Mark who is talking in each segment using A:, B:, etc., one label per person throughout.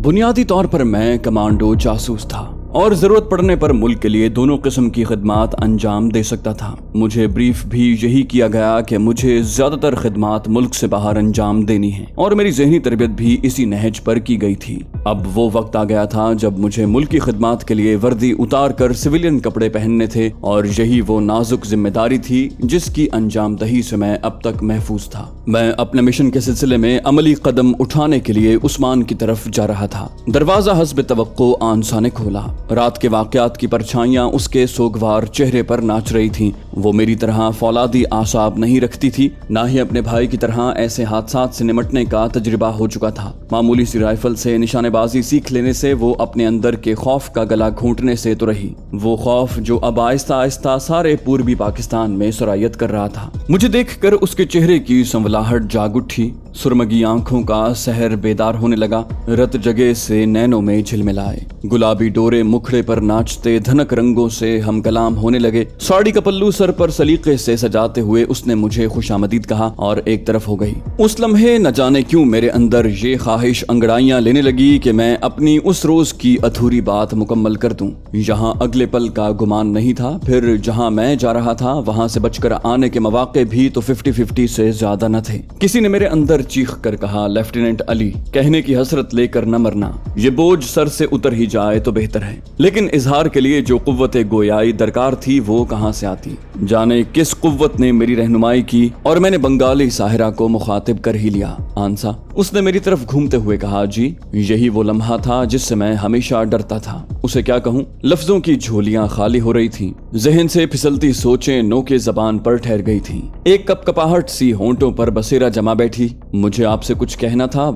A: बुनियादी तौर पर मैं कमांडो जासूस था और जरूरत पड़ने पर मुल्क के लिए दोनों किस्म की खिदमात अंजाम दे सकता था। मुझे ब्रीफ भी यही किया गया कि मुझे ज्यादातर खिदमात मुल्क से बाहर अंजाम देनी है और मेरी ज़हनी तरबियत भी इसी नहज पर की गई थी। अब वो वक्त आ गया था जब मुझे मुल्क की खिदमात के लिए वर्दी उतार कर सिविलियन कपड़े पहनने थे और यही वो नाजुक जिम्मेदारी थी जिसकी अंजाम दही से मैं अब तक महफूज था। मैं अपने मिशन के सिलसिले में अमली कदम उठाने के लिए उस्मान की तरफ जा रहा था। दरवाजा हस्ब तवक्को आनसा ने खोला। रात के वाकयात की परछाइयां उसके सोगवार चेहरे पर नाच रही थीं। वो मेरी तरह फौलादी आसाब नहीं रखती थी, ना ही अपने भाई की तरह ऐसे हादसात से निमटने का तजुर्बा हो चुका था। मामूली सी राइफल से निशानेबाजी सीख लेने से वो अपने अंदर के खौफ का गला घोंटने से तो रही, वो खौफ जो अब आहिस्ता आहिस्ता सारे पूर्वी पाकिस्तान में सरायत कर रहा था। मुझे देखकर उसके चेहरे की संवलाहट जाग उठी। सुरमगी आंखों का सहर बेदार होने लगा। रत जगह से नैनों में झिलमिलाए। गुलाबी डोरे मुखड़े पर नाचते धनक रंगों से हम कलाम होने लगे। साड़ी का पल्लू सर पर सलीके से सजाते हुए उसने मुझे खुशामदीद कहा और एक तरफ हो गई। उस लम्हे न जाने क्यों मेरे अंदर ये ख्वाहिश अंगड़ाइयां लेने लगी कि मैं अपनी उस रोज की अधूरी बात मुकम्मल कर दूं। यहाँ अगले पल का गुमान नहीं था। फिर जहाँ मैं जा रहा था वहां से बचकर आने के मौके भी तो 50-50 से ज्यादा न थे। किसी ने मेरे अंदर चीख कर कहा, लेफ्टिनेंट अली, कहने की हसरत लेकर न मरना, ये बोझ सर से उतर ही जाए तो बेहतर है। लेकिन इजहार के लिए जो कुव्वत गोयाई दरकार थी वो कहां से आती। जाने किस कुव्वत ने मेरी रहनुमाई की और मैंने बंगाली साहिरा को मुखातिब कर ही लिया। आंसा, उसने मेरी तरफ घूमते हुए कहा, जी यही वो लम्हा था जिससे मैं हमेशा डरता था। उसे क्या कहूं, लफ्जों की झोलियां खाली हो रही थीं। जहन से फिसलती सोचें नोके जबान पर ठहर गई थीं। एक कपकपाहट सी होंठों पर बसेरा जमा बैठी। मुझे आपसे कुछ कहना था।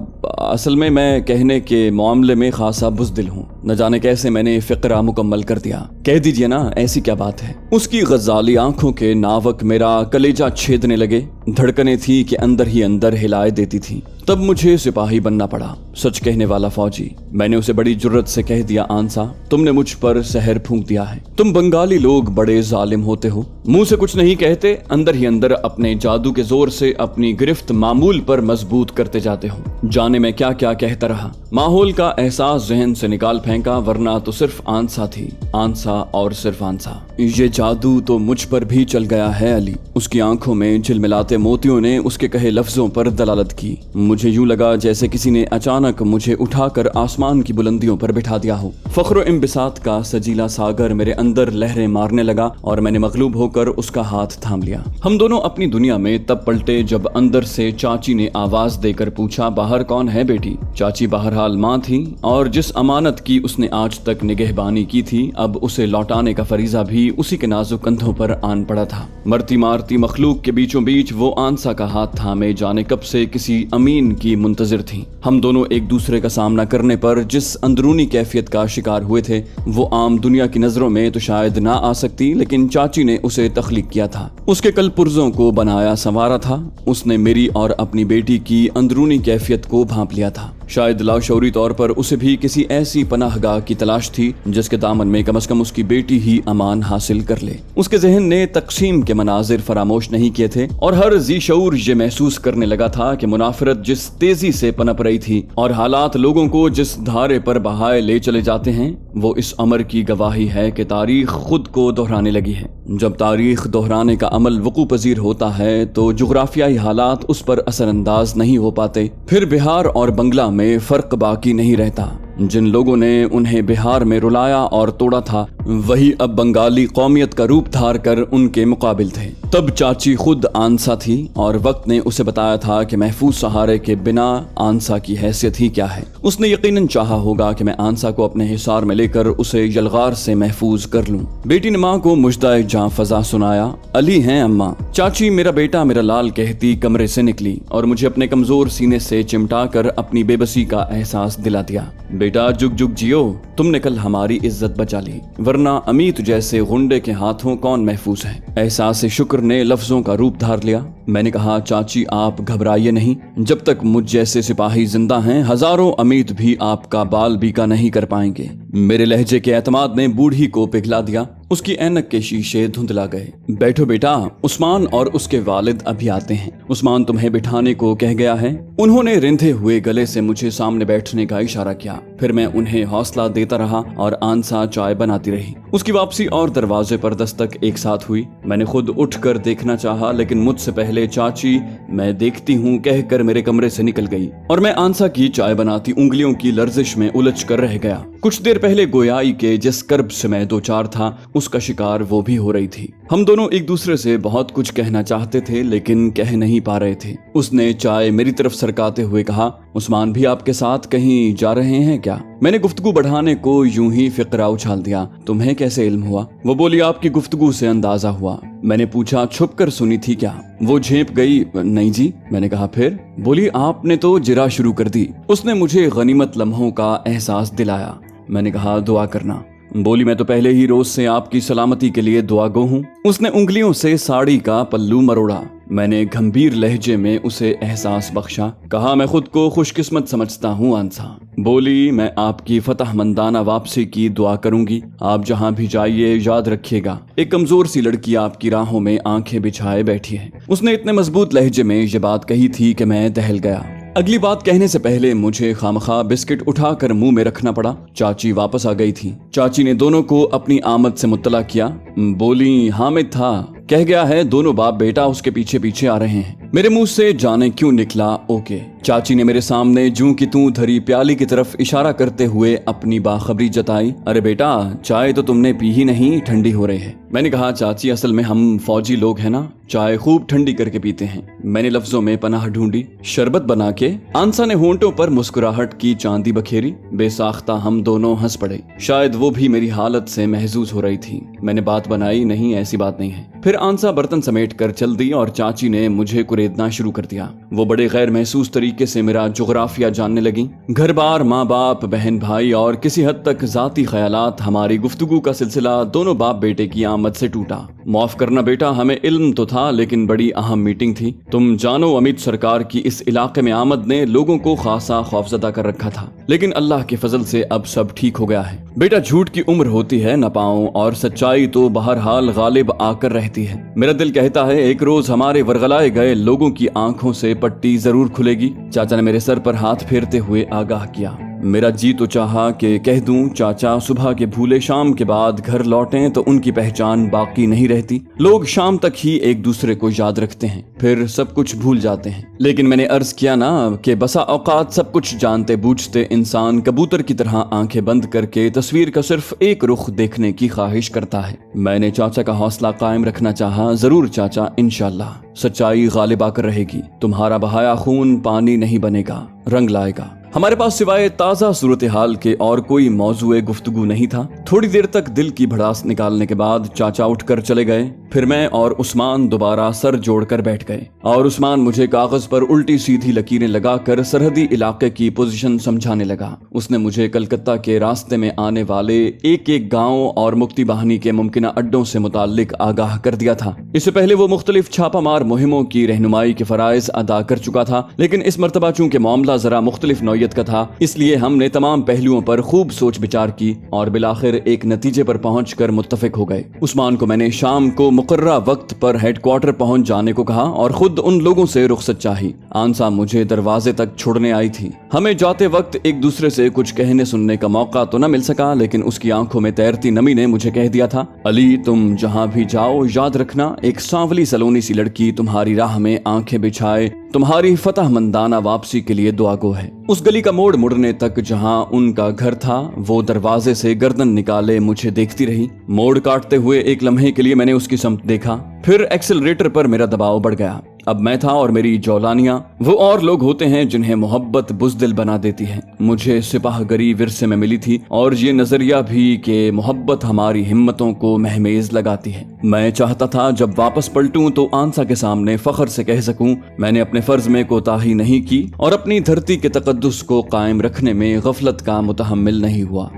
A: असल में मैं कहने के मामले में खासा बुज़दिल हूँ। न जाने कैसे मैंने फिक्रा मुकम्मल कर दिया। कह दीजिए ना, ऐसी क्या बात है। उसकी गजाली आंखों के नावक मेरा कलेजा छेदने लगे। धड़कने थी कि अंदर ही अंदर हिलाए देती थी। तब मुझे सिपाही बनना पड़ा, सच कहने वाला फौजी। मैंने उसे बड़ी जुर्रत से कह दिया, आंसा, तुमने मुझ पर सहर फूंक दिया है। तुम बंगाली लोग बड़े जालिम होते हो। मुंह से कुछ नहीं कहते, अंदर ही अंदर अपने जादू के जोर से अपनी गिरफ्त मामूल पर मजबूत करते जाते हो। जाने मैं क्या क्या कहता रहा। माहौल का एहसास जहन से निकाल फेंका, वरना तो सिर्फ आंसा थी, आंसा और सिर्फ आंसा। ये जादू तो मुझ पर भी चल गया है अली। उसकी आंखों में झिलमिलाते मोतियों ने उसके कहे लफ्जों पर दलालत की। मुझे यूं लगा जैसे किसी ने अचानक मुझे उठाकर आसमान की बुलंदियों पर बिठा दिया हो। फख्र इम्बिसात का सजीला सागर मेरे अंदर लहरें मारने लगा और मैंने मगलूब होकर उसका हाथ थाम लिया। हम दोनों अपनी दुनिया में तब पलटे जब अंदर से चाची ने आवाज देकर पूछा, बाहर कौन है बेटी। चाची बहरहाल माँ थी और जिस अमानत की उसने आज तक निगहबानी की थी, अब उसे लौटाने का फरीजा भी उसी के नाजुक कंधों पर आन पड़ा था। मरती मारती मखलूक के बीचों बीच वो आंसा का हाथ थामे जाने कब से किसी अमीन की मुंतजिर थी। हम दोनों एक दूसरे का सामना करने पर जिस अंदरूनी कैफियत का शिकार हुए थे वो आम दुनिया की नजरों में तो शायद ना आ सकती, लेकिन चाची ने उसे तख्लीक किया था। उसके कल पुर्जों को बनाया संवारा था। उसने मेरी और अपनी बेटी की अंदरूनी कैफियत को भांप लिया था। शायद लाशौरी तौर पर उसे भी किसी ऐसी पनाहगाह की तलाश थी जिसके दामन में कम से कम उसकी बेटी ही अमान हासिल कर ले। उसके जहन ने तकसीम के मनाजिर फरामोश नहीं किए थे और हर जी शऊर ये महसूस करने लगा था कि मुनाफरत जिस तेजी से पनप रही थी और हालात लोगों को जिस धारे पर बहाए ले चले जाते हैं, वो इस अमर की गवाही है कि तारीख खुद को दोहराने लगी है। जब तारीख दोहराने का अमल वकू पजीर होता है तो जुग्राफियाई हालात उस पर असरअंदाज नहीं हो पाते। फिर बिहार और बंगला में फर्क बाकी नहीं रहता। जिन लोगों ने उन्हें बिहार में रुलाया और तोड़ा था वही अब बंगाली कौमियत का रूप धार कर उनके मुकाबिल थे। तब चाची खुद आंसा थी और वक्त ने उसे बताया था कि महफूज सहारे के बिना आंसा की हैसियत ही क्या है। उसने यकीनन चाहा होगा कि मैं आंसा को अपने हिसार में लेकर उसे यलगार से महफूज कर लूं। बेटी ने माँ को मुजदाए जां फजा सुनाया, अली हैं अम्मा। चाची मेरा बेटा मेरा लाल कहती कमरे से निकली और मुझे अपने कमजोर सीने से चिमटा कर अपनी बेबसी का एहसास दिला दिया। बेटा जुग जुग जियो, तुमने कल हमारी इज्जत बचा ली, वरना अमीत जैसे गुंडे के हाथों कौन महफूज है। एहसास शुक्र ने लफ्जों का रूप धार लिया। मैंने कहा, चाची आप घबराइए नहीं, जब तक मुझ जैसे सिपाही जिंदा हैं हजारों अमीत भी आपका बाल बीका नहीं कर पाएंगे। मेरे लहजे के एतमाद ने बूढ़ी को पिघला दिया। उसकी ऐनक के शीशे धुंधला गए। बैठो बेटा, उस्मान और उसके वालिद अभी आते हैं। उस्मान तुम्हें बिठाने को कह गया है। उन्होंने रिंधे हुए गले से मुझे सामने बैठने का इशारा किया। फिर मैं उन्हें हौसला देता रहा और आंसा चाय बनाती रही। उसकी वापसी और दरवाजे पर दस्तक एक साथ हुई। मैंने खुद उठकर देखना चाहा, लेकिन मुझसे पहले चाची मैं देखती हूँ कहकर मेरे कमरे से निकल गई और मैं आंसा की चाय बनाती उंगलियों की लर्जिश में उलझ कर रह गया। कुछ देर पहले गोयाई के जिस कर्ब से मैं दो चार था, उसका शिकार वो भी हो रही थी। हम दोनों एक दूसरे से बहुत कुछ कहना चाहते थे, लेकिन कह नहीं पा रहे थे। उसने चाय मेरी तरफ सरकाते हुए कहा, उस्मान भी आपके साथ कहीं जा रहे हैं क्या? मैंने गुफ्तगू बढ़ाने को यूं ही फिक्रा उछाल दिया, तुम्हें कैसे इल्म हुआ? वो बोली, आपकी गुफ्तगू से अंदाजा हुआ। मैंने पूछा, छुप कर सुनी थी क्या? वो झेप गई, नहीं जी। मैंने कहा, फिर? बोली, आपने तो जिरा शुरू कर दी। उसने मुझे गनीमत लम्हों का एहसास दिलाया। मैंने कहा, दुआ करना। बोली, मैं तो पहले ही रोज से आपकी सलामती के लिए दुआ गो हूँ। उसने उंगलियों से साड़ी का पल्लू मरोड़ा। मैंने गंभीर लहजे में उसे एहसास बख्शा। कहा, मैं खुद को खुशकिस्मत समझता हूँ आंसा। बोली, मैं आपकी फतहमंदाना वापसी की दुआ करूंगी। आप जहाँ भी जाइए याद रखिएगा, एक कमजोर सी लड़की आपकी राहों में आंखें बिछाए बैठी है। उसने इतने मजबूत लहजे में ये बात कही थी कि मैं दहल गया। अगली बात कहने से पहले मुझे खामखा बिस्किट उठाकर मुंह में रखना पड़ा। चाची वापस आ गई थी। चाची ने दोनों को अपनी आमद से मुत्तला किया। बोली, हामिद था, कह गया है दोनों बाप बेटा उसके पीछे पीछे आ रहे हैं। मेरे मुंह से जाने क्यों निकला ओके। चाची ने मेरे सामने जूं की तूं धरी प्याली की तरफ इशारा करते हुए अपनी बाखबरी जताई। अरे बेटा, चाय तो तुमने पी ही नहीं, ठंडी हो रही है। मैंने कहा, चाची असल में हम फौजी लोग हैं ना, चाय खूब ठंडी करके पीते हैं। मैंने लफ्जों में पनाह ढूंढी। शरबत बना के? आंसा ने होंठों पर मुस्कुराहट की चांदी बखेरी। बेसाख्ता हम दोनों हंस पड़े। शायद वो भी मेरी हालत से महजूज हो रही थी। मैंने बात बनाई, नहीं ऐसी बात नहीं है। फिर आंसा बर्तन समेट कर चल दी और चाची ने मुझे कुरेदना शुरू कर दिया। वो बड़े गैर महसूस तरीके से मेरा जोग्राफिया जानने लगी। घर बार, माँ बाप, बहन भाई और किसी हद तक जाती ख्यालात। हमारी गुफ्तगू का सिलसिला दोनों बाप बेटे की आमद से टूटा। माफ करना बेटा, हमें इल्म तो था, लेकिन बड़ी अहम मीटिंग थी। तुम जानो, अमित सरकार की इस इलाके में आमद ने लोगों को खासा खौफजदा कर रखा था, लेकिन अल्लाह के फजल से अब सब ठीक हो गया है। बेटा, झूठ की उम्र होती है न पाऊं, और सच्चाई तो बहरहाल गालिब आकर रहती है। मेरा दिल कहता है एक रोज हमारे वरगलाए गए लोगों की आंखों से पट्टी जरूर खुलेगी। चाचा ने मेरे सर पर हाथ फेरते हुए आगाह किया। मेरा जी तो चाहा कि कह दूं, चाचा सुबह के भूले शाम के बाद घर लौटें तो उनकी पहचान बाकी नहीं रहती। लोग शाम तक ही एक दूसरे को याद रखते हैं, फिर सब कुछ भूल जाते हैं। लेकिन मैंने अर्ज किया ना कि बसा औकात सब कुछ जानते बूझते इंसान कबूतर की तरह आंखें बंद करके तस्वीर का सिर्फ एक रुख देखने की ख्वाहिश करता है। मैंने चाचा का हौसला कायम रखना चाहा। जरूर चाचा, इंशाल्लाह सच्चाई गालिब आकर रहेगी। तुम्हारा बहाया खून पानी नहीं बनेगा, रंग लाएगा। हमारे पास सिवाय ताज़ा सूरत हाल के और कोई मौजूए गुफ्तगू नहीं था। थोड़ी देर तक दिल की भड़ास निकालने के बाद चाचा उठकर चले गए। फिर मैं और उस्मान दोबारा सर जोड़कर बैठ गए और उस्मान मुझे कागज पर उल्टी सीधी लकीरें लगाकर सरहदी इलाके की पोजीशन समझाने लगा। उसने मुझे कलकत्ता के रास्ते में आने वाले एक एक गांव और मुक्ति बाहिनी के मुमकिना अड्डों से मुताल्लिक आगाह कर दिया था। इससे पहले वो मुख्तलिफ छापामार मुहिमों की रहनुमाई के फराइज अदा कर चुका था, लेकिन इस मरतबा चूंकि मामला जरा मुख्तलिफ नौयत का था, इसलिए हमने तमाम पहलुओं पर खूब सोच विचार की और बिलाखिर एक नतीजे पर पहुंचकर मुत्तफिक हो गए। उस्मान को मैंने शाम को मुकर्रा वक्त पर हेडक्वार्टर पहुंच जाने को कहा और खुद उन लोगों से रुखसत चाही। आंसा मुझे दरवाजे तक छोड़ने आई थी। हमें जाते वक्त एक दूसरे से कुछ कहने सुनने का मौका तो न मिल सका, लेकिन उसकी आंखों में तैरती नमी ने मुझे कह दिया था, अली तुम जहां भी जाओ याद रखना एक सांवली सलोनी सी लड़की तुम्हारी राह में आंखें बिछाए तुम्हारी फतहमंदाना वापसी के लिए दुआ गो है। उस गली का मोड़ मुड़ने तक जहां उनका घर था, वो दरवाजे से गर्दन निकाले मुझे देखती रही। मोड़ काटते हुए एक लम्हे के लिए मैंने उसकी समत देखा, फिर एक्सेलरेटर पर मेरा दबाव बढ़ गया। अब मैं था और मेरी जौलानियां वो और लोग होते हैं जिन्हें मोहब्बत बुज़दिल बना देती है। मुझे सिपाहगरी विरसे में मिली थी और ये नजरिया भी कि मोहब्बत हमारी हिम्मतों को महमेज लगाती है। मैं चाहता था जब वापस पलटूं तो आंसा के सामने फख्र से कह सकूं, मैंने अपने फर्ज में कोताही नहीं की और अपनी धरती के तकद्दुस को कायम रखने में गफलत का मुतहम्मिल नहीं हुआ।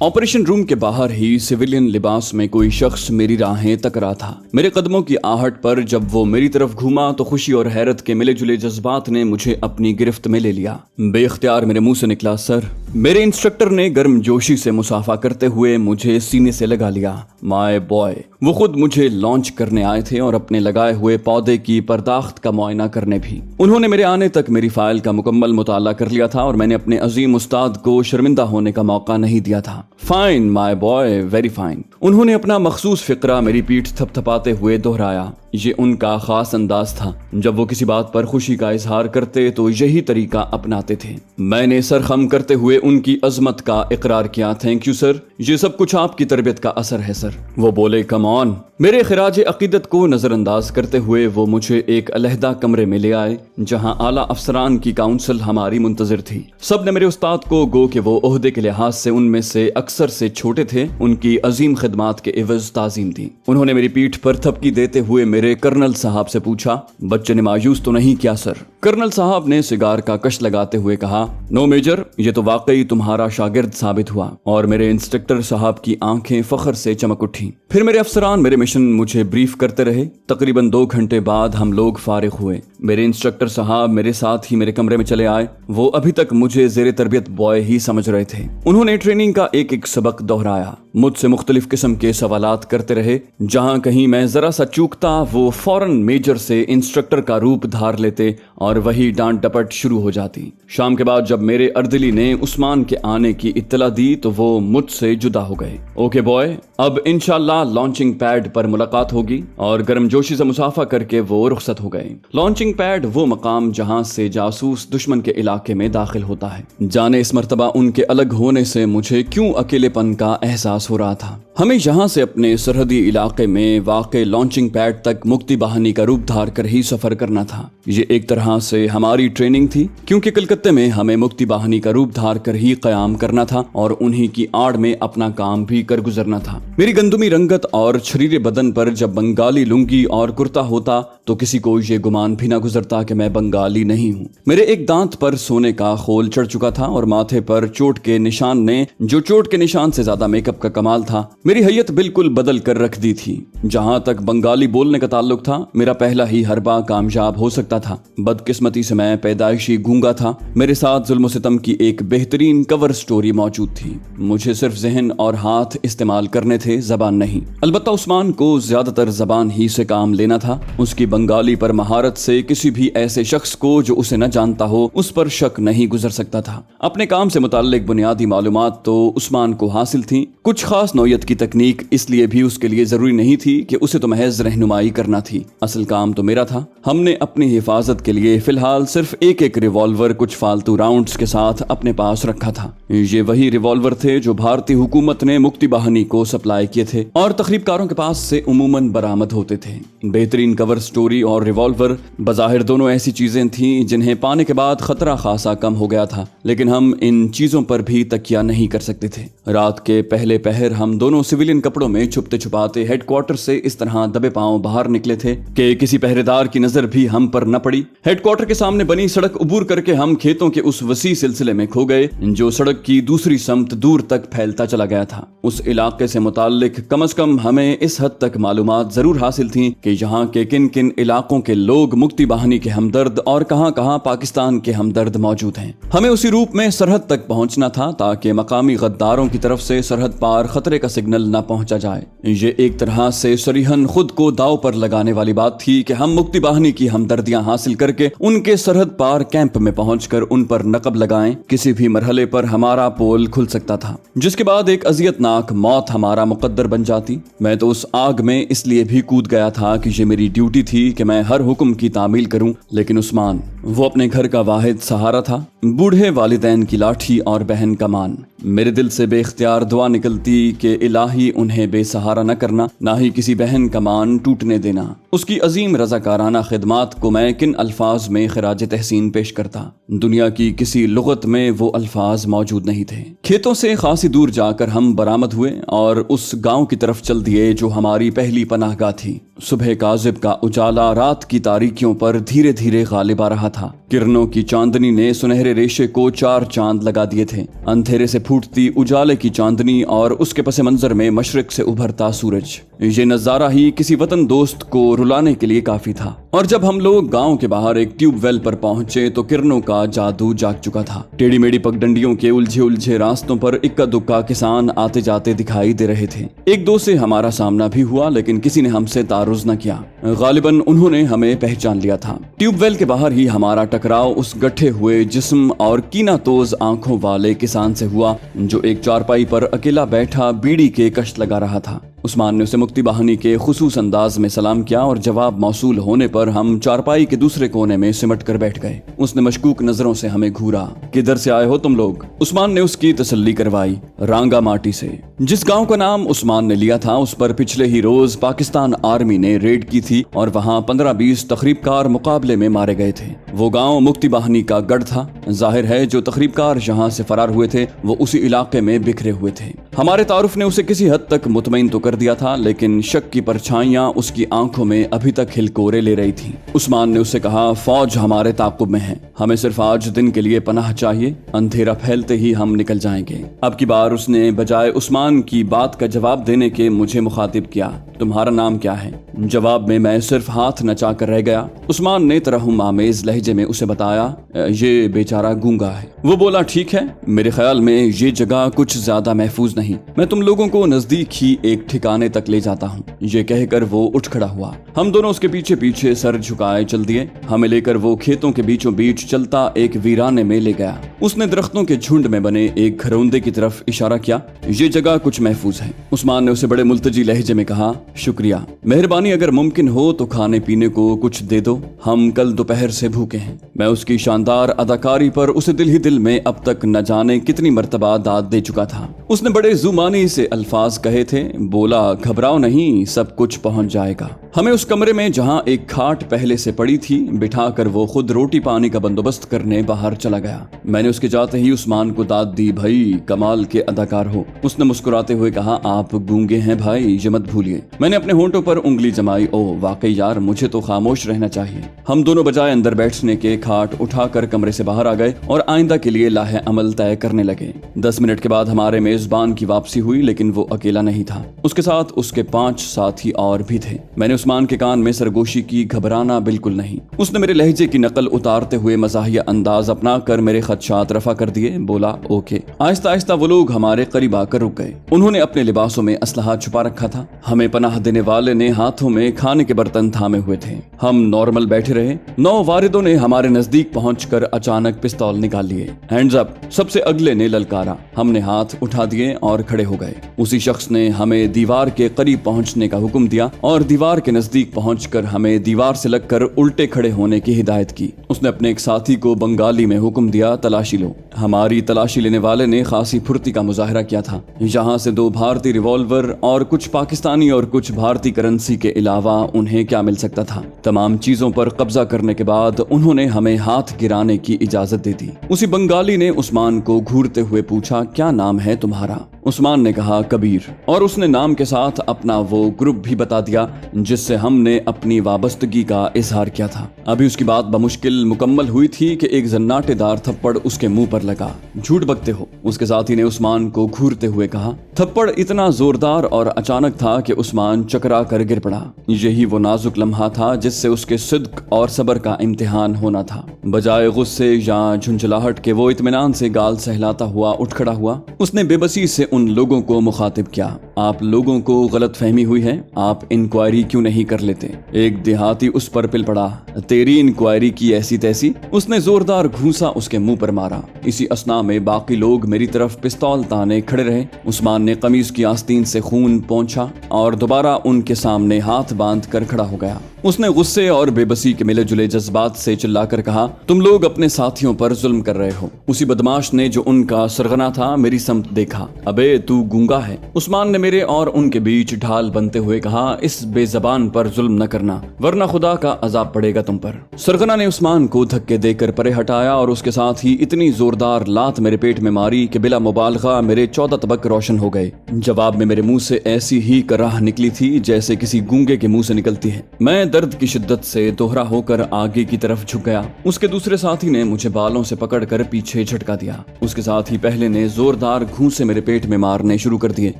A: ऑपरेशन रूम के बाहर ही सिविलियन लिबास में कोई शख्स मेरी राहें तक रहा था। मेरे कदमों की आहट पर जब वो मेरी तरफ घूमा तो खुशी और हैरत के मिले जुले जज्बात ने मुझे अपनी गिरफ्त में ले लिया। बेख्तियार मेरे मुंह से निकला, सर। मेरे इंस्ट्रक्टर ने गर्मजोशी से मुसाफा करते हुए मुझे सीने से लगा लिया। My boy. वो खुद मुझे लॉन्च करने आए थे और अपने लगाए हुए पौधे की पर्दाख्त का मुआयना करने भी। उन्होंने मेरे आने तक मेरी फाइल का मुकम्मल मुताला कर लिया था और मैंने अपने अजीम उस्ताद को शर्मिंदा होने का मौका नहीं दिया था। Fine my boy, very fine. उन्होंने अपना मखसूस फिक्रा मेरी पीठ थपथपाते हुए दोहराया। ये उनका खास अंदाज था। जब वो किसी बात पर खुशी का इजहार करते तो यही तरीका अपनाते थे। मैंने सर खम करते हुए उनकी अजमत का इकरार किया। थैंक यू सर, ये सब कुछ आपकी तरबियत का असर है सर। वो बोले, कम ऑन। मेरे खिराज अकीदत को नजरअंदाज करते हुए वो मुझे एक अलहदा कमरे में ले आए जहां आला अफसरान की काउंसिल हमारी मुंतजिर थी। सब ने मेरे उस्ताद को, गो कि वो ओहदे के लिहाज से उनमें से अक्सर से छोटे थे, उनकी अजीम खिदमात के एवज ताजीम दी। उन्होंने मेरी पीठ पर थपकी देते हुए मेरे कर्नल साहब से पूछा, बच्चे ने मायूस तो नहीं किया सर? कर्नल साहब ने सिगार का कश लगाते हुए कहा, नो मेजर, ये तो वाकई तुम्हारा शागिर्द साबित हुआ। और मेरे इंस्ट्रक्टर साहब की आंखें फख्र से चमक उठी। फिर मेरे अफसरान मेरे मिशन मुझे ब्रीफ करते रहे। तकरीबन 2 घंटे बाद हम लोग फारिग हुए। मेरे इंस्ट्रक्टर साहब मेरे साथ ही मेरे कमरे में चले आए। वो अभी तक मुझे जेरे तरबियत बॉय ही समझ रहे थे। उन्होंने ट्रेनिंग का एक एक सबक दोहराया, मुझसे मुख्तलिफ किस्म के सवालात करते रहे। जहां कहीं मैं जरा सा चूकता वो फौरन मेजर से इंस्ट्रक्टर का रूप धार लेते और वही डांट डपट शुरू हो जाती। शाम के बाद जब मेरे अर्दली ने उस्मान के आने की इत्तला दी तो वो मुझसे जुदा हो गए। ओके बॉय, अब इंशाल्लाह लॉन्चिंग पैड पर मुलाकात होगी। और गर्मजोशी से मुसाफा करके वो रुखसत हो गए। लॉन्चिंग पैड वो मकाम जहां से जासूस दुश्मन के इलाके में दाखिल होता है। जाने इस मर्तबा उनके अलग होने से मुझे क्यों अकेलेपन का एहसास हो रहा था। हमें यहाँ से अपने सरहदी इलाके में वाक़ लॉन्चिंग पैड तक मुक्ति बहानी का रूप धार कर ही सफर करना था। ये एक तरह से हमारी ट्रेनिंग थी, क्योंकि कलकत्ते में हमें मुक्ति बहानी का रूप धार कर ही क़याम करना था और उन्हीं की आड़ में अपना काम भी कर गुजरना था। मेरी गंदुमी रंगत और शरीरे बदन पर जब बंगाली लुंगी और कुर्ता होता तो किसी को ये गुमान भी ना गुजरता कि मैं बंगाली नहीं हूँ। मेरे एक दांत पर सोने का खोल चढ़ चुका था और माथे पर चोट के निशान ने, जो चोट के निशान से ज्यादा मेकअप का कमाल था, मेरी हैयत बिल्कुल बदल कर रख दी थी। जहां तक बंगाली बोलने का ताल्लुक था, मेरा पहला ही हरबा कामयाब हो सकता था। बदकिस्मती से मैं पैदाइशी गूंगा था। मेरे साथ जुल्म सितम की एक बेहतरीन कवर स्टोरी मौजूद थी। मुझे सिर्फ जहन और हाथ इस्तेमाल करने थे, जबान नहीं। अलबत्ता उस्मान को ज्यादातर जबान ही से काम लेना था। उसकी बंगाली पर महारत से किसी भी ऐसे शख्स को जो उसे न जानता हो उस पर शक नहीं गुजर सकता था। अपने काम से मुताल्लिक बुनियादी मालूमात तो उस्मान को हासिल थी। कुछ खास नौयत की तकनीक इसलिए भी उसके लिए जरूरी नहीं थी कि उसे तो महज रहनुमाई करना थी। असल काम तो मेरा था। हमने अपनी हिफाजत के लिए फिलहाल सिर्फ एक एक रिवॉल्वर कुछ फालतू राउंड्स के साथ अपने पास रखा था। ये वही रिवॉल्वर थे जो भारतीय हुकूमत ने मुक्ति बाहिनी को सप्लाई किए थे और तखरीबकारों के पास से उमूमन बरामद होते थे। बेहतरीन कवर स्टोरी और रिवॉल्वर बज़ाहिर दोनों ऐसी चीजें थीं जिन्हें पाने के बाद खतरा खासा कम हो गया था, लेकिन हम इन चीजों पर भी तकिया नहीं कर सकते थे। रात के पहले पहर हम दोनों सिविलियन कपड़ों में छुपते छुपाते हेडक्वार्टर से इस तरह दबे पांव बाहर निकले थे कि किसी पहरेदार की नजर भी हम पर न पड़ी। हेडक्वार्टर के सामने बनी सड़क उबूर करके हम खेतों के उस वसी सिलसिले में खो गए जो सड़क की दूसरी समत दूर तक फैलता चला गया था। उस इलाके से मुताल्लिक कम अज कम हमें इस हद तक मालूमात जरूर हासिल थी कि यहाँ के किन किन इलाकों के लोग मुक्ति बाहिनी के हमदर्द और कहाँ कहाँ पाकिस्तान के हमदर्द मौजूद हैं। हमें उसी रूप में सरहद तक पहुँचना था ताकि मकामी गद्दारों की तरफ से सरहद पार खतरे का सिग्नल न पहुँचा जाए। ये एक तरह से सरीहन खुद को दाव पर लगाने वाली बात थी कि हम मुक्ति बाहिनी की हमदर्दियां हासिल करके उनके सरहद पार कैंप में पहुंचकर उन पर नकब लगाएं। किसी भी मरहले पर हमारा पोल खुल सकता था, जिसके बाद एक अजियतनाक मौत हमारा मुकद्दर बन जाती। मैं तो उस आग में इसलिए भी कूद गया था कि ये मेरी ड्यूटी थी कि मैं हर हुक्म की तामील करूं, लेकिन उस्मान, वो अपने घर का वाहिद सहारा था, बूढ़े वालिदैन की लाठी और बहन का मान। मेरे दिल से बेख्तियार दुआ निकलती कि इलाही उन्हें बेसहारा न करना, ना ही किसी बहन का मान टूटने देना। उसकी अजीम रज़ाकाराना खिदमात को मैं किन अल्फाज में खराज तहसीन पेश करता। दुनिया की किसी लुगत में वो अल्फाज मौजूद नहीं थे। खेतों से खासी दूर जाकर हम बरामद हुए और उस गांव की तरफ चल दिए जो हमारी पहली पनाहगाह थी। صبح काज़िब का उजाला रात की तारीकियों पर धीरे धीरे गालिब आ रहा था। किरणों की चांदनी ने सुनहरे रेशे को 4 चांद लगा दिए थे। अंधेरे से फूटती उजाले की चांदनी और उसके पस मंजर में मशरिक से उभरता सूरज, ये नजारा ही किसी वतन दोस्त को रुलाने के लिए काफी था। और जब हम लोग गांव के बाहर एक ट्यूबवेल पर पहुंचे तो किरणों का जादू जाग चुका था। टेढ़ी मेढ़ी पगडंडियों के उलझे उलझे रास्तों पर इक्का दुक्का किसान आते जाते दिखाई दे रहे थे। एक दो से हमारा सामना भी हुआ, लेकिन किसी ने हमसे तारुज न किया। गालिबन उन्होंने हमें पहचान लिया था। ट्यूबवेल के बाहर ही हमारा टकराव उस गठे हुए जिस्म और कीनातोज आंखों वाले किसान से हुआ जो एक चारपाई पर अकेला बैठा बीड़ी के कष्ट लगा रहा था। उस्मान ने उसे मुक्ति बहानी के खुसूस अंदाज में सलाम किया और जवाब मौसूल होने पर हम चारपाई के दूसरे कोने में सिमट कर बैठ गए। उसने मशकूक नजरों से हमें घूरा। किधर से आए हो तुम लोग? उस्मान ने उसकी तसल्ली करवाई। रांगा माटी से। जिस गांव का नाम उस्मान ने लिया था उस पर पिछले ही रोज पाकिस्तान आर्मी ने रेड की थी और वहां 15-20 तखरीबकार मुकाबले में मारे गए थे। वो गांव मुक्ति बहानी का गढ़ था। जाहिर है जो तखरीबकार जहां से फरार हुए थे वो उसी इलाके में बिखरे हुए थे। हमारे तारुफ ने उसे किसी हद तक मुतमईन तो कर दिया था, लेकिन शक की परछाइयां उसकी आंखों में अभी तक हिलकोरे ले रही थी। उस्मान ने उससे कहा, फौज हमारे ताकुब में है, हमें सिर्फ आज दिन के लिए पनाह चाहिए, अंधेरा फैलते ही हम निकल जाएंगे। अब की बार उसने बजाय उस्मान की बात का जवाब देने के मुझे मुखातिब किया, तुम्हारा नाम क्या है? जवाब में मैं सिर्फ हाथ नचा कर रह गया। उस्मान ने तरहुम आमेज लहजे में उसे बताया, ये बेचारा गूंगा है। वो बोला, ठीक है, मेरे ख्याल में ये जगह कुछ ज्यादा महफूज नहीं, मैं तुम लोगों को नजदीक ही एक ठिकाने तक ले जाता हूँ। ये कहकर वो उठ खड़ा हुआ। हम दोनों उसके पीछे पीछे सर झुकाए चल दिए। हमें लेकर वो खेतों के बीचों बीच चलता एक वीराने में ले गया। उसने दरख्तों के झुंड में बने एक घरौंदे की तरफ इशारा किया, ये जगह कुछ महफूज है। उस्मान ने उसे बड़े मुल्तजी लहजे में कहा, शुक्रिया, मेहरबानी, अगर मुमकिन हो तो खाने पीने को कुछ दे दो, हम कल दोपहर से भूखे हैं। मैं उसकी शानदार अदाकारी पर उसे दिल ही दिल में अब तक न जाने कितनी मर्तबा दाद दे चुका था। उसने बड़े जुमानी से अल्फाज कहे थे। बोला, घबराओ नहीं, सब कुछ पहुंच जाएगा। हमें उस कमरे में जहां एक खाट पहले से पड़ी थी बिठाकर वो खुद रोटी पानी का बंदोबस्त करने बाहर चला गया। मैंने उसके जाते ही उस्मान को दाद दी, भाई कमाल के अदाकार हो। उसने मुस्कुराते हुए कहा, आप गूंगे हैं भाई, ये मत भूलिए। मैंने अपने होंठों पर उंगली जमाई। ओ वाकई यार, मुझे तो खामोश रहना चाहिए। हम दोनों बजाय अंदर बैठने के खाट उठाकर कमरे से बाहर आ गए और आइंदा के लिए लाहे अमल तय करने लगे। 10 मिनट के बाद हमारे मेजबान की वापसी हुई, लेकिन वो अकेला नहीं था, उसके साथ उसके 5 साथी और भी थे। मैंने उस्मान के कान में सरगोशी की, घबराना बिल्कुल नहीं। उसने मेरे लहजे की नकल उतारते हुए मज़ाहिया अंदाज अपना कर मेरे खदशात रफा कर दिए। बोला, ओके। आहिस्ता आहिस्ता वो लोग हमारे करीब आकर रुक गए। उन्होंने अपने लिबासों में असलहा छुपा रखा था। हमें पनाह देने वाले ने हाथों में खाने के बर्तन थामे हुए थे। हम नॉर्मल बैठे रहे। 9 वारिदों ने हमारे नजदीक पहुंचकर अचानक पिस्तौल निकाल लिए। हैंड्स अप, सबसे अगले ने ललकारा। हमने हाथ उठा दिए और खड़े हो गए। उसी शख्स ने हमें दीवार के करीब पहुंचने का हुक्म दिया और दीवार के नजदीक पहुंचकर हमें दीवार से लगकर उल्टे खड़े होने की हिदायत की। उसने अपने एक साथी को बंगाली में हुक्म दिया, तलाशी लो। हमारी तलाशी लेने वाले ने खासी फुर्ती का मुजाहरा किया था। यहाँ से 2 भारतीय रिवॉल्वर और कुछ पाकिस्तानी और कुछ भारतीय करेंसी के अलावा उन्हें क्या मिल सकता था। तमाम चीजों पर कब्जा करने के बाद उन्होंने हमें हाथ गिराने की इजाजत दे दी। उसी बंगाली ने उस्मान को घूरते हुए पूछा, क्या नाम है तुम्हारा? उस्मान ने कहा, कबीर, और उसने नाम के साथ अपना वो ग्रुप भी बता दिया जिससे हमने अपनी वाबस्तगी का इजहार किया था। अभी उसकी बात बमुश्किल मुकम्मल हुई थी कि एक जन्नाटेदार थप्पड़ उसके मुंह पर लगा। झूठ बकते हो, उसके साथी ने उस्मान को घूरते हुए कहा। थप्पड़ इतना जोरदार और अचानक था कि उस्मान चकरा कर गिर पड़ा। यही वो नाजुक लम्हा था जिससे उसके सिद्क और सब्र का इम्तिहान होना था। बजाय गुस्से या झुंझलाहट के वो इत्मीनान से गाल सहलाता हुआ उठ खड़ा हुआ। उसने बेबसी से उन लोगों को मुखातिब किया, आप लोगों को गलत फहमी हुई है, आप इंक्वायरी क्यों नहीं कर लेते? एक देहाती उस पर पिल पड़ा, तेरी इंक्वायरी की ऐसी तैसी। उसने जोरदार घूंसा उसके मुंह पर मारा। इसी असना में बाकी लोग मेरी तरफ पिस्तौल ताने खड़े रहे। उस्मान ने कमीज की आस्तीन से खून पोंछा और दोबारा उनके सामने हाथ बांध कर खड़ा हो गया। उसने गुस्से और बेबसी के मिले जुले जज्बात से चिल्लाकर कहा, तुम लोग अपने साथियों पर जुल्म कर रहे हो। उसी बदमाश ने जो उनका सरगना था मेरी समत देखा। अबे तू गूंगा है। उस्मान ने मेरे और उनके बीच ढाल बनते हुए कहा, इस बेजबान पर जुल्म न करना वरना खुदा का अजाब पड़ेगा तुम पर। सरगना ने उस्मान को धक्के देकर परे हटाया और उसके साथ ही इतनी जोरदार लात मेरे पेट में मारी कि बिला मुबालगा मेरे 14 तबक रोशन हो गए। जवाब में मेरे मुंह से ऐसी ही कराह निकली थी जैसे किसी गूंगे के मुंह से निकलती है। मैं दर्द की शिद्दत से दोहरा होकर आगे की तरफ झुक गया। उसके दूसरे साथी ने मुझे बालों से पकड़कर पीछे झटका दिया। उसके साथ ही पहले ने जोरदार घूंसे मेरे पेट में मारने शुरू कर दिए।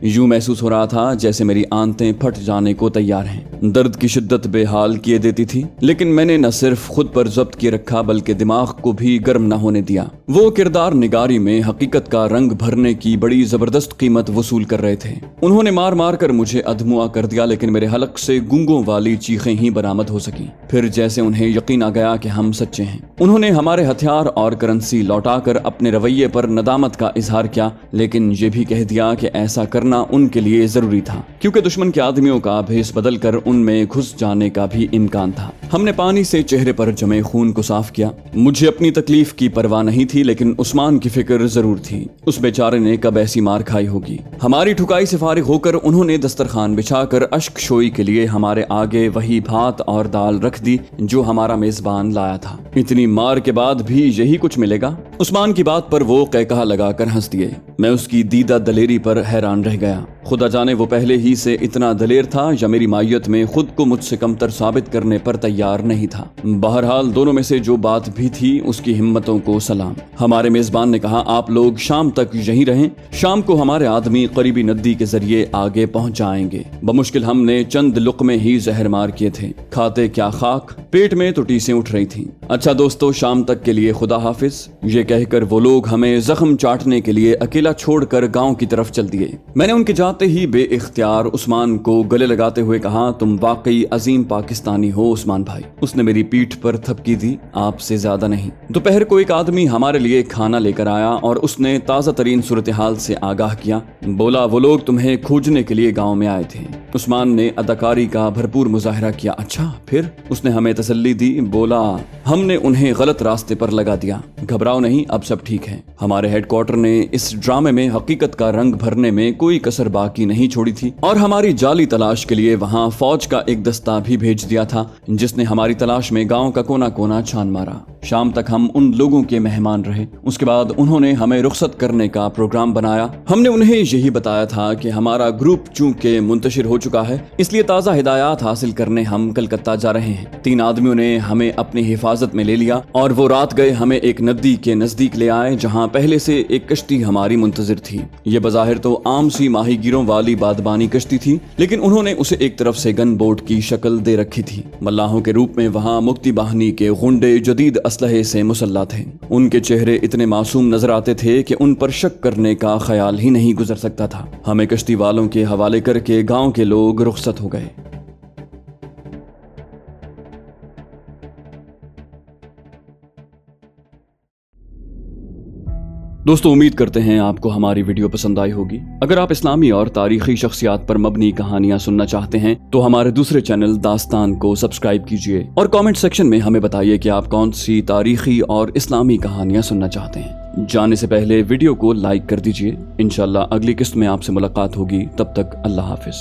A: यूं महसूस हो रहा था जैसे मेरी आंतें फट जाने को तैयार हैं। दर्द की शिद्दत बेहाल किए देती थी, लेकिन मैंने न सिर्फ खुद पर जब्त किए रखा बल्कि दिमाग को भी गर्म न होने दिया। वो किरदार निगारी में हकीकत का रंग भरने की बड़ी जबरदस्त कीमत वसूल कर रहे थे। उन्होंने मार मार कर मुझे अधमुआ कर दिया, लेकिन मेरे हलक से गूंगों वाली चीखें ही बरामद हो सकी। फिर जैसे उन्हें यकीन आ गया कि हम सच्चे हैं, उन्होंने हमारे हथियार और करेंसी लौटाकर अपने रवैये पर नदामत का इजहार किया, लेकिन ये भी कह दिया कि ऐसा करना उनके लिए जरूरी था क्योंकि दुश्मन के आदमियों का भेष बदल कर उनमें घुस जाने का भी इम्कान था। हमने पानी से चेहरे पर जमे खून को साफ किया। मुझे अपनी तकलीफ की परवाह नहीं थी, लेकिन उस्मान की फिक्र जरूर थी। उस बेचारे ने कब ऐसी मार खाई होगी। हमारी ठुकाई से फारिग होकर उन्होंने दस्तरखान बिछाकर अश्क शोई के लिए हमारे आगे वही भात और दाल रख दी जो हमारा मेजबान लाया था। इतनी मार के बाद भी यही कुछ मिलेगा? उस्मान की बात पर वो कहकहा लगाकर हंस दिए। मैं उसकी दीदा दलेरी पर हैरान रह गया। खुदा जाने वो पहले ही से इतना दलेर था या मेरी मायत में खुद को मुझसे कमतर साबित करने पर तैयार नहीं था। बहरहाल दोनों में से जो बात भी थी उसकी हिम्मतों को सलाम। हमारे मेजबान ने कहा, आप लोग शाम तक यहीं रहें। शाम को हमारे आदमी करीबी नदी के जरिए आगे पहुंच जाएंगे। बमुश्किल हमने चंद लुकमे ही जहर मार किए थे। खाते क्या खाक, पेट में तो टीसें उठ रही थी। अच्छा दोस्तों, शाम तक के लिए खुदा हाफिज। ये कहकर वो लोग हमें जख्म चाटने के लिए अकेला छोड़कर गांव की तरफ चल दिए। मैंने उनके जाते ही बेइख्तियार उस्मान को गले लगाते हुए कहा, तुम वाकई अजीम पाकिस्तानी हो उस्मान भाई। उसने मेरी पीठ पर थपकी दी, आपसे ज्यादा नहीं। दोपहर को एक आदमी हमारे लिए खाना लेकर आया और उसने ताजा तरीन सूरत हाल से आगाह किया। बोला, वो लोग तुम्हें खोजने के लिए गाँव में आए थे। उस्मान ने अदाकारी का भरपूर मुजाहरा किया। अच्छा फिर? उसने हमें तसल्ली दी। बोला, हमने उन्हें गलत रास्ते पर लगा दिया। घबराओ नहीं, अब सब ठीक है। हमारे हेडक्वार्टर ने इस ड्रामे में हकीकत का रंग भरने में कोई कसर बाकी नहीं छोड़ी थी और हमारी जाली तलाश के लिए वहां फौज का एक दस्ता भी भेज दिया था जिसने हमारी तलाश में गांव का कोना कोना छान मारा। शाम तक हम उन लोगों के मेहमान रहे। उसके बाद उन्होंने हमें रुखसत करने का प्रोग्राम बनाया। हमने उन्हें यही बताया था कि हमारा ग्रुप चूंकि मुंतशिर हो चुका है, इसलिए ताज़ा हिदायत हासिल करने हम कलकत्ता जा रहे हैं। 3 आदमियों ने हमें अपनी हिफाजत में ले लिया और वो रात गए हमें एक नदी के नजदीक ले आए जहाँ पहले से एक कश्ती हमारी मुंतजिर थी। ये बज़ाहिर तो आम सी माहीगीरों वाली बादबानी कश्ती थी, लेकिन उन्होंने उसे एक तरफ से गन बोट की शक्ल दे रखी थी। मल्लाहों के रूप में वहाँ मुक्ति बाहिनी के गुंडे जदीद असलहे से मुसल्ला थे। उनके चेहरे इतने मासूम नजर आते थे कि उन पर शक करने का ख्याल ही नहीं गुजर सकता था। हमें कश्ती वालों के हवाले करके गांव के लोग रुखसत हो गए। दोस्तों, उम्मीद करते हैं आपको हमारी वीडियो पसंद आई होगी। अगर आप इस्लामी और तारीखी शख्सियात पर मबनी कहानियां सुनना चाहते हैं तो हमारे दूसरे चैनल दास्तान को सब्सक्राइब कीजिए और कमेंट सेक्शन में हमें बताइए कि आप कौन सी तारीखी और इस्लामी कहानियां सुनना चाहते हैं। जाने से पहले वीडियो को लाइक कर दीजिए। इंशाल्लाह अगली किस्त में आपसे मुलाकात होगी। तब तक अल्लाह हाफिज।